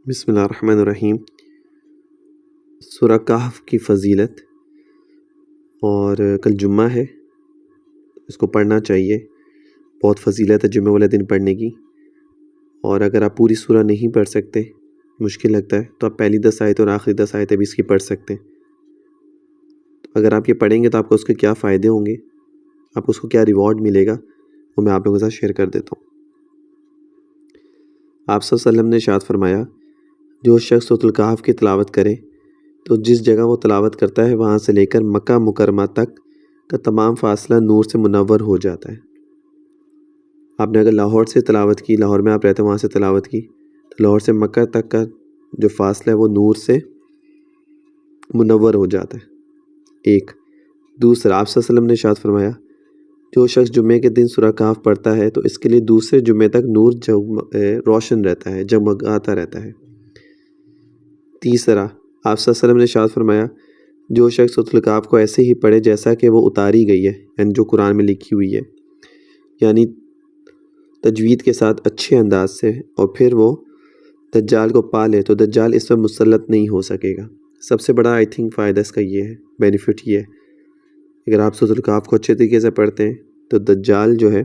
بسم اللہ الرحمن الرحیم۔ سورہ کہف کی فضیلت، اور کل جمعہ ہے، اس کو پڑھنا چاہیے۔ بہت فضیلت ہے جمعہ والے دن پڑھنے کی، اور اگر آپ پوری سورہ نہیں پڑھ سکتے، مشکل لگتا ہے، تو آپ پہلی 10 آیتیں اور آخری 10 آیتیں بھی اس کی پڑھ سکتے ہیں۔ تو اگر آپ یہ پڑھیں گے تو آپ کو اس کے کیا فائدے ہوں گے، آپ کو اس کو کیا ریوارڈ ملے گا، وہ میں آپ لوگوں کے ساتھ شیئر کر دیتا ہوں۔ آپ صلی اللہ علیہ وسلم نے ارشاد فرمایا، جو شخص سورۃ الکہف کی تلاوت کرے تو جس جگہ وہ تلاوت کرتا ہے وہاں سے لے کر مکہ مکرمہ تک کا تمام فاصلہ نور سے منور ہو جاتا ہے۔ آپ نے اگر لاہور سے تلاوت کی، لاہور میں آپ رہتے ہیں، وہاں سے تلاوت کی، تو لاہور سے مکہ تک کا جو فاصلہ ہے وہ نور سے منور ہو جاتا ہے۔ ایک دوسرا، آپ صلی اللہ علیہ وسلم نے ارشاد فرمایا، جو شخص جمعے کے دن سورہ کہف پڑھتا ہے تو اس کے لیے دوسرے جمعے تک نور روشن رہتا ہے، جگمگاتا رہتا ہے۔ تیسرا، آپ صلی اللہ علیہ وسلم نے ارشاد فرمایا، جو شخص سورۃ الکہف کو ایسے ہی پڑھے جیسا کہ وہ اتاری گئی ہے، یعنی جو قرآن میں لکھی ہوئی ہے، یعنی تجوید کے ساتھ اچھے انداز سے، اور پھر وہ دجال کو پا لے تو دجال اس پر مسلط نہیں ہو سکے گا۔ سب سے بڑا آئی تھنک فائدہ اس کا یہ ہے، بینیفٹ یہ ہے، اگر آپ سورۃ الکہف کو اچھے طریقے سے پڑھتے ہیں تو دجال جو ہے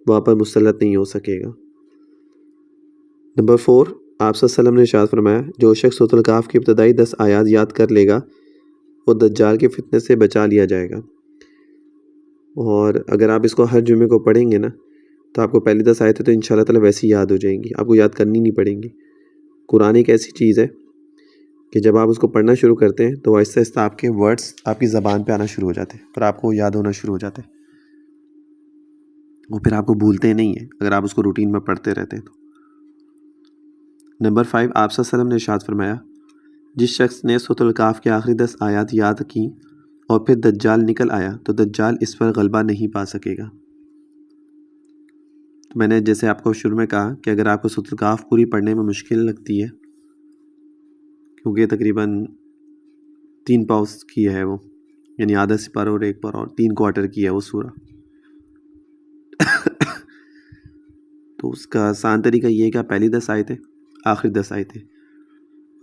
وہ آپ پر مسلط نہیں ہو سکے گا۔ نمبر 4، آپ صلی اللہ علیہ وسلم نے ارشاد فرمایا، جو شخص سورۃ الکہف کی ابتدائی 10 آیات یاد کر لے گا وہ دجال کے فتنے سے بچا لیا جائے گا۔ اور اگر آپ اس کو ہر جمعے کو پڑھیں گے نا تو آپ کو پہلی 10 آیتیں تو انشاءاللہ تعالیٰ ویسی یاد ہو جائیں گی، آپ کو یاد کرنی نہیں پڑیں گی۔ قرآن ایک ایسی چیز ہے کہ جب آپ اس کو پڑھنا شروع کرتے ہیں تو آہستہ آہستہ آپ کے ورڈز آپ کی زبان پہ آنا شروع ہو جاتے ہیں، پھر آپ کو یاد ہونا شروع ہو جاتے ہیں، وہ پھر آپ کو بھولتے نہیں ہیں اگر آپ اس کو روٹین میں پڑھتے رہتے ہیں تو۔ نمبر 5، آپ صلی اللہ علیہ وسلم نے ارشاد فرمایا، جس شخص نے سورۃ الکہف کی آخری 10 آیات یاد کی اور پھر دجال نکل آیا تو دجال اس پر غلبہ نہیں پا سکے گا۔ میں نے جیسے آپ کو شروع میں کہا کہ اگر آپ کو سورۃ الکہف پوری پڑھنے میں مشکل لگتی ہے، کیونکہ یہ تقریباً 3 پاؤں کی ہے، وہ یعنی آدھا سپارہ اور 1 پارہ اور 3 کوارٹر کی ہے وہ سورہ، تو اس کا آسان طریقہ یہ ہے کہ آپ پہلی 10 آیتیں آخری 10 آیتیں،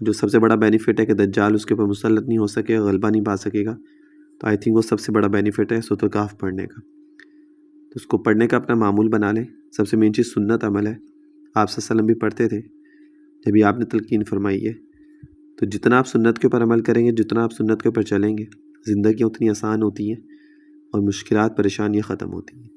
جو سب سے بڑا بینیفٹ ہے کہ دجال اس کے اوپر مسلط نہیں ہو سکے گا، غلبہ نہیں پا سکے گا، تو آئی تھنک وہ سب سے بڑا بینیفٹ ہے سورۃ الکہف پڑھنے کا۔ تو اس کو پڑھنے کا اپنا معمول بنا لیں۔ سب سے مین چیز سنت عمل ہے، آپ صلی اللہ علیہ وسلم بھی پڑھتے تھے، جبھی آپ نے تلقین فرمائی ہے، تو جتنا آپ سنت کے اوپر عمل کریں گے، جتنا آپ سنت کے اوپر چلیں گے، زندگیاں اتنی آسان ہوتی ہیں اور مشکلات پریشانیاں ختم ہوتی ہیں۔